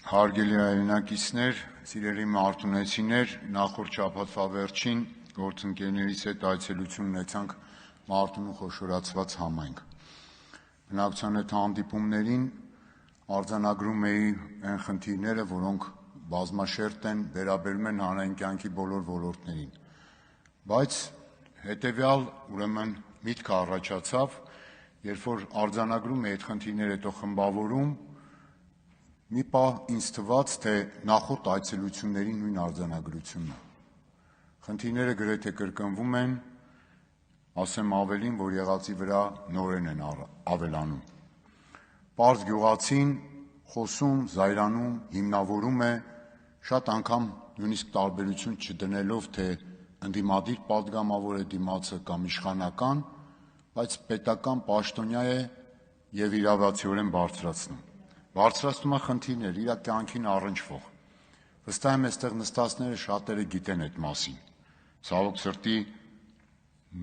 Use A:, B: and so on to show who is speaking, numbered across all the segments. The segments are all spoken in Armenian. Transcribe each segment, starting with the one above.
A: Հարգելի հայրենակիցներ, սիրելի մարտունեցիներ, նախորդ շաբաթվա վերջին գործընկերներից հետ այցելություն ունեցանք Մարտունու խոշորացված համայնք։ Բնակչության հետ հանդիպումներին արձանագրում էի այն խնդիրները, որոնք բազմաշերտ են, վերաբերում են հանրային կյանքի բոլոր ոլորտներին։ Բայց հետևյալ ուրեմն միտքը առաջացավ, երբ որ արձանագրում էի այդ խնդիրները, հետո խմբավորում, մի պահ ինձ թվաց, թե նախորդ այցելությունների նույն արձանագրությունն է։ Խնդիրները գրեթե կրկնվում են, ասեմ ավելին, որ եղածի վրա նորեն են ավելանում։ Պարզ գյուղացին խոսում, զայրանում, հիմնավորում է, շատ անգամ նույնիսկ տարբերություն չդնելով, թե ընդդիմադիր պատգամավոր է դիմացը կամ իշխանական, բայց պետական պաշտոնյա է և իրավացիորեն բարձրացնում է խնդիրներ, իր կյանքին առնչվող։ Վստահ եմ, այստեղ նստածները շատերը գիտեն այդ մասին։ Ցավոք սրտի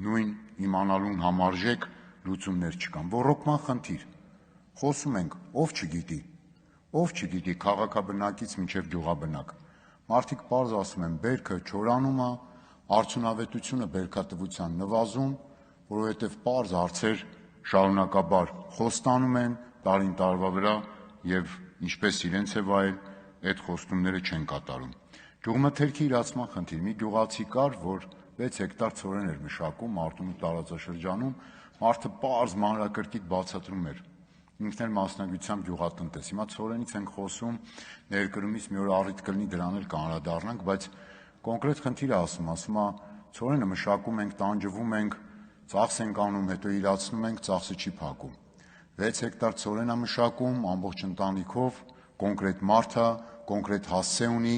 A: նույն իմանալուն համարժեք լուծումներ չկան։ Ոռոգման խնդիր։ Խոսում ենք, ով չգիտի քաղաքաբնակից մինչև գյուղաբնակ։ Մարդիկ պարզ ասում են, բերքը չորանում է, արդյունավետությունը բերքատվության նվազում, որովհետև պարզ հարցեր շարունակաբար խոստանում են տարին տարվա վրա և ինչպես իրենց է վայել, այդ խոստումները չեն կատարում։ Գյուղմթերքի իրացման խնդիր։ Մի գյուղացի կար, որ 6 հեկտար ցորեն էր մշակում Մարտունու տարածաշրջանում, մարդը պարզ մանրակրկիտ բացատրում էր, ինքն էլ մասնագիտությամբ գյուղատնտես։ Հիմա ցորենից ենք խոսում, ներկրումից մի օր առիթ կլինի դրան էլ կանդրադառնանք, բայց կոնկրետ խնդիրը ասում է, ցորենը մշակում ենք, տանջվում ենք, ծախս ենք անում, հետո իրացնում ենք, ծախսը չի փակում։ 6 հեկտար ցորեն է մշակում, ամբողջ ընտանիքով, կոնկրետ մարդ է, կոնկրետ հասցե ունի,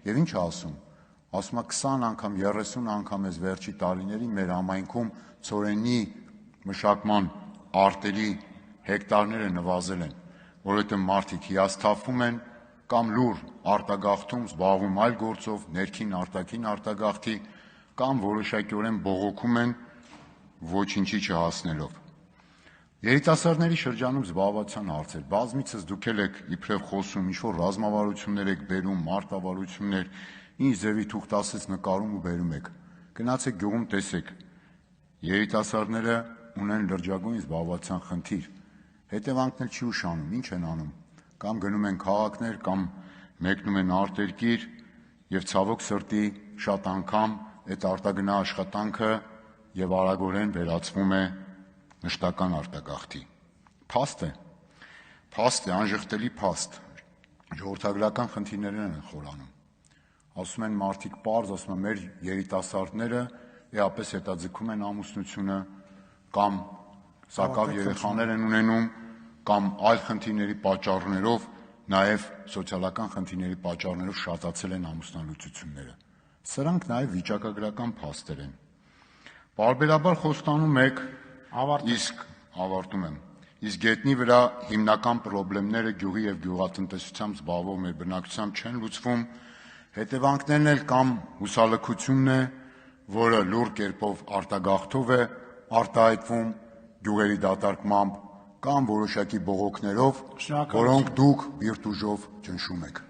A: և ինչ ասում է 20 անգամ, 30 անգամ այս վերջի տարիներին մեր համայնքում ցորենի մշակման արտերի հեկտարները նվազել են, որովհետև մարդիկ հիասթափվում են կամ լուռ արտագաղթում, զբաղվում այլ գործով, ներքին արտաքին արտագաղթի, կամ որոշակիորեն բողոքում են ոչինչի չհասնելով։ Երիտասարդների շրջանում զբաղվածության հարցեր։ Բազմիցս դուք էլ եք իբրև խոսում, ինչ-որ ռազմավարություններ եք բերում, մարտավարություններ, ինչ ձևի թուղթ ասեց նկարում ու բերում եք։ Գնացեք գյուղում տեսեք, երիտասարդները ունեն լրջագույն զբաղվածության խնդիր, հետևանքն էլ չի ուշանում, ինչ են անում, կամ գնում են քաղաքներ, կամ մեկնում են արտերկիր, և ցավոք սրտի շատ անգամ այդ արտագնա աշխատանքը և արագորեն վերածվում է մշտական արտագաղթի։ Փաստ է, անժխտելի փաստ, ժողովրդագրական խնդիրներն են խորանում։ Ասում են մարդիկ պարզ, ասում են մեր երիտասարդները էապես հետաձգում են ամուսնությունը, կամ սակավ երեխաներ են ունենում, կամ այլ խնդիրների պատճառներով, նաև սոցիալական խնդիրների պատճառներով շատացել են ամուսնալուծությունները։ Սրանք նաև վիճակագրական փաստեր են։ Պարբերաբար խոստանում եք, իսկ գետնի վրա հիմնական պրոբլեմները գյուղի և գյուղատնտեսությամբ զբաղվող մեր բնակչությամբ չեն լուծվում, հետևանքներն էլ կամ հուսալքությունն է, որը լուռ կերպով արտագաղթով է արտահայտվում գյուղերի դատարկմամբ, կամ որոշակի բողոքներով, որոնք դուք բիրտ ուժով ճնշում եք։